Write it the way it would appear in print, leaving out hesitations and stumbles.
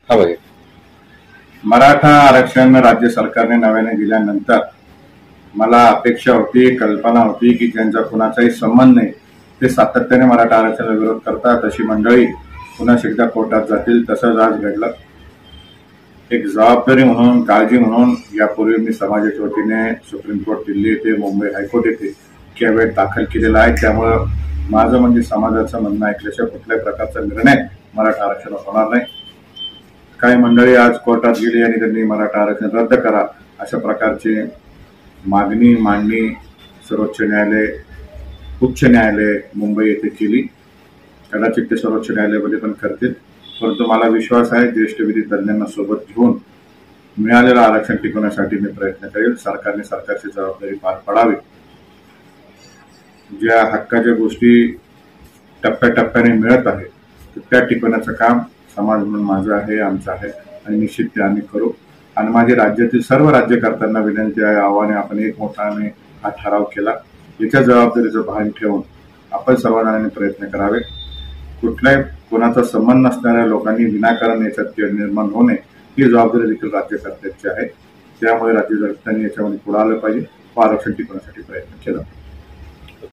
हा भाई. मराठा आरक्षण राज्य सरकारने नव्याने दिल्यानंतर मला अपेक्षा होती, कल्पना होती की ज्यांचा कुणाचाही संबंध नाही ते सातत्याने मराठा आरक्षणाला विरोध करतात अशी मंडळी पुन्हा एकदा कोर्टात जातील. तसंच आज घडलं. एक जबाबदारी म्हणून, काळजी म्हणून यापूर्वी मी समाजाच्या वतीने सुप्रीम कोर्ट, दिल्ली येथे, मुंबई हायकोर्ट येथे केवळ दाखल केलेला आहे. त्यामुळं माझं म्हणजे समाजाचं म्हणणं ऐकल्याशिवाय कुठल्याही प्रकारचा निर्णय मराठा आरक्षणावर होणार नाही. काही मंडळी आज कोर्टात गेली आणि त्यांनी मराठा आरक्षण रद्द करा अशा प्रकारची मांडणी सर्वोच्च न्यायालय, उच्च न्यायालय मुंबई येथे केली. कदाचित ते सर्वोच्च न्यायालयामध्ये पण करतील, परंतु मला विश्वास आहे ज्येष्ठ विधी तज्ञांना सोबत घेऊन मिळालेलं आरक्षण टिकवण्यासाठी मी प्रयत्न करेल. सरकारने सरकारची जबाबदारी पार पाडावी. ज्या हक्काच्या गोष्टी टप्प्याटप्प्याने मिळत आहे त्या टिकवण्याचं काम समाज म्हणून माझं आहे, आमचं आहे आणि निश्चित ते आम्ही करू. आणि माझी राज्यातील सर्व राज्यकर्त्यांना विनंती आहे, आव्हाने आपण एक मोठाने हा ठराव केला, याच्या जबाबदारीचं भान ठेवून आपण सर्वांनी प्रयत्न करावे. कुठल्याही कोणाचा संबंध नसणाऱ्या लोकांनी विनाकारण याच्यात निर्माण होणे ही जबाबदारी देखील राज्यकर्त्यांची आहे. त्यामुळे राज्यकर्त्यांनी याच्यामध्ये पुढे आलं पाहिजे व आरक्षण टिकवण्यासाठी प्रयत्न केला.